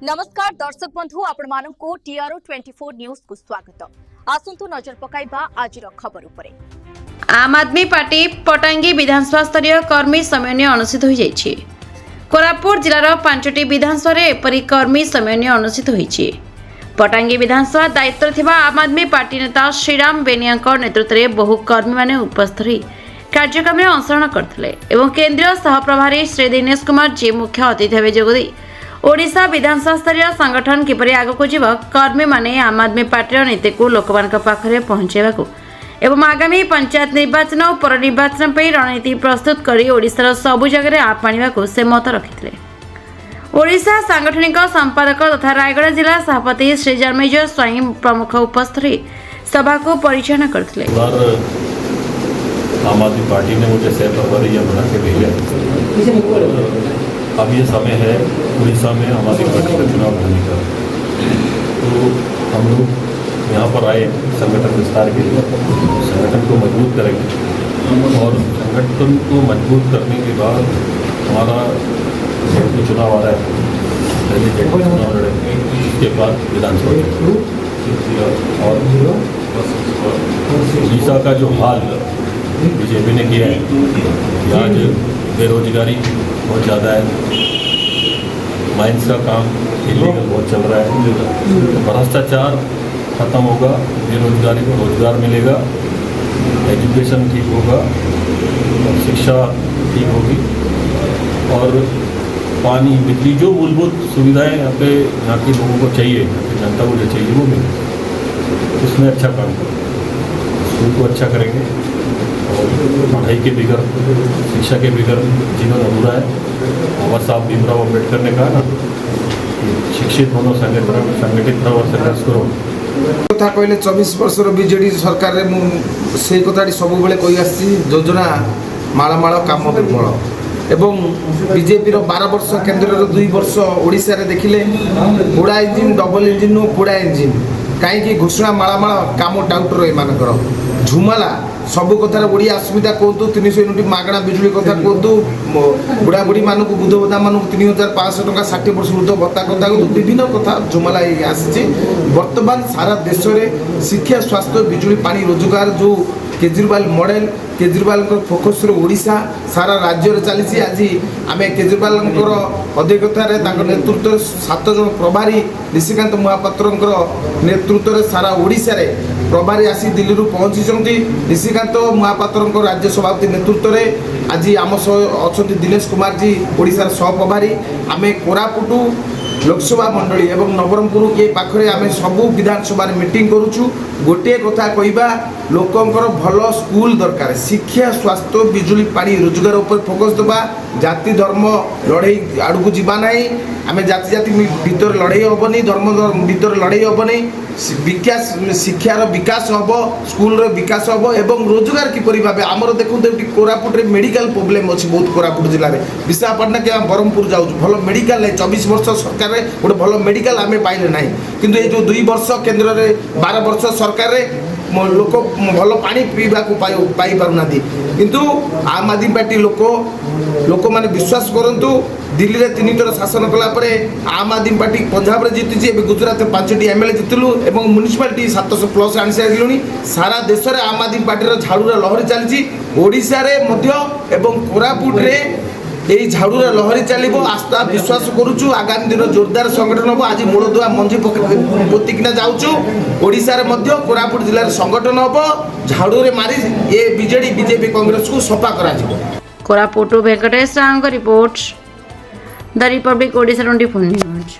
नमस्कार दर्शक बंधु आपण मानकु टीआरओ 24 न्यूज को स्वागत। आसंतु नजर पकाइबा आज खबर उपरे। आम आदमी पार्टी पटांगी विधानसभा स्तरीय कर्मी सम्मेलन अनुष्ठित हो जाइछि। कोरापुट जिलार 5टी विधानसभा एपरी कर्मी सम्मेलन अनुष्ठित होइछि। पटांगी विधानसभा दायित्व थिबा आम आदमी पार्टी नेता श्रीराम बेनिया नेतृत्व में बहु कर्मी माने उपस्थित रही कार्यक्रम में अंशग्रहण करथिले एवं केंद्रीय सहप्रभारी श्री दिनेश कुमार जी मुख्य अतिथि भाव जोगदी ओडिशा विधानसभा स्तरीय संगठन किपरि आगको जीव कर्मी माने आम आदमी पार्टी नीति को लोकमानक पाखरे पहुंचाइबाकू एवं आगामी पंचायत निर्वाचन और पर निर्वाचन पर रणनीति प्रस्तुत करी ओडिशार सबु जगह आप आनिबाकू से मत रखिथिले। ओडिशा सांगठनिक संपादक तथा रायगढ़ जिला सभापति श्री जन्मेजय स्वाई प्रमुख उपस्थित रही सभा को परिचालना करथिले। आम आदमी पार्टी ने मुझे सहप्रभारी बना के भेजा। अब ये समय है उड़ीसा में आम आदमी पार्टी का चुनाव होने का, तो हम लोग यहाँ पर आए संगठन विस्तार के लिए, संगठन को मजबूत करेंगे और संगठन को मजबूत करने के बाद हमारा जो चुनाव आ रहा है पहले जेट चुनाव लड़ेंगे, उसके बाद विधानसभा और उड़ीसा का जो हाल बीजेपी ने किया है कि आज बेरोजगारी बहुत ज़्यादा है, माइंस का काम इलीगल बहुत चल रहा है, भ्रष्टाचार खत्म होगा, बेरोजगारी को रोजगार मिलेगा, एजुकेशन ठीक होगा, शिक्षा ठीक होगी और पानी बिजली जो मूलभूत सुविधाएं यहाँ के लोगों को चाहिए, जनता को जो चाहिए वो मिलेगी। उसमें अच्छा काम करेंगे, स्कूल को अच्छा करेंगे और पढ़ाई के बगैर शिक्षा के बगैर जीवन अधूरा है। बाबा साहब भीमराव अम्बेडकर ने कहा ना, शिक्षित होनो संगठित रहो और संघर्ष करो। कथा कहले 24 वर्षर बीजेडी सरकार रे मु से कथाटी सब बेले कहि आसी योजना माळमाळ काम विफल एवं बीजेपी रो 12 वर्ष केंद्र रो 2 वर्ष ओडिसा रे देखिले पुड़ा इंजिन डबल इंजिन नो पुड़ा इंजिन कहीं घोषणा माळमाळ काम टाउटर एमानकर झुमाला सब कथार ओडिया असुविधा कहतु 300 यूनिट मागणा बिजुली कथा कहतु बुढ़ा बुढ़ी मानक बुध भत्ता मानक 3500 टका 60 वर्ष वृद्ध भत्ता कथा कहतु विभिन्न कथा जुमाला आसी। बर्तमान सारा देश में शिक्षा स्वास्थ्य बिजुली पानी रोजगार जो केजरीवाल मॉडल केजरीवाल फोकस ओडिशा सारा राज्य में चली। आज आम केजरीवाल अध्यक्षतार नेतृत्व 7 जन प्रभारी निशिकांत महापात्र नेतृत्व में सारा ओडिशा रे प्रभारी आसी दिल्ली पहुंची। निशिकांत महापात्र राज्य सभापति नेतृत्व में आज आम अच्छा दिनेश कुमार जी ओडिशार सहप्रभारी आम कोरापुटू लोकसभा मंडली एवं नवरंगपुर के पाखरे आम सबू विधानसभा मीटिंग करुचु। गोटे कथा कहबा लोकंकर भल स्कूल दरकार, शिक्षा स्वास्थ्य बिजुली पानी रोजगार उपर फोकस देवा, जाति धर्म लड़ाई आड़ू जीवा ना, आम जाति जाति भीतर लड़ाई हेनी, धर्म भीतर लड़ाई हेनी, विकास शिक्षार विकास हम, स्कूल विकास हम एवं रोजगार किपरि भाव आमर देखो कोरापुट रे मेडिकल प्रोब्लेम अच्छी बहुत कोरापुट जिले में विशाखापाटना के ब्रह्मपुर जाऊँ भल मेडिकल है 24 वर्ष सरकार गोटे भल मेडिकल आम पाइले ना, किंतु ये जो 2 वर्ष केन्द्र में 12 वर्ष सरकार लोक भल पानी पीवा पाई पारना, किंतु आम आदमी पार्टी लोक माने विश्वास करंतु दिल्ली रे 3 थर शासन कला परे आम आदमी पार्टी पंजाब रे जीति गुजरात 5टी एमएलए जितलु एवं म्युनिसिपालिटी 700+ आनी सारिलुनी। सारा देश रे आम आदमी पार्टी झाड़ूर लहरी चली, ओडिशा रे मध्य एवं कोरापुट रे यही झाड़ूर लहरी चलो आस्था विश्वास करुचु। आगामी दिन जोरदार संगठन हम। आज मूलदुआ मंजी पोतिकिना जाऊँ ओडिशा रे मध्य कोरापुट जिले संगठन हम, झाड़ू मारी ये बीजेडी बीजेपी कांग्रेस को सफा करा। Koraput Venkatesh Rao report the Republic Odisha 24 news.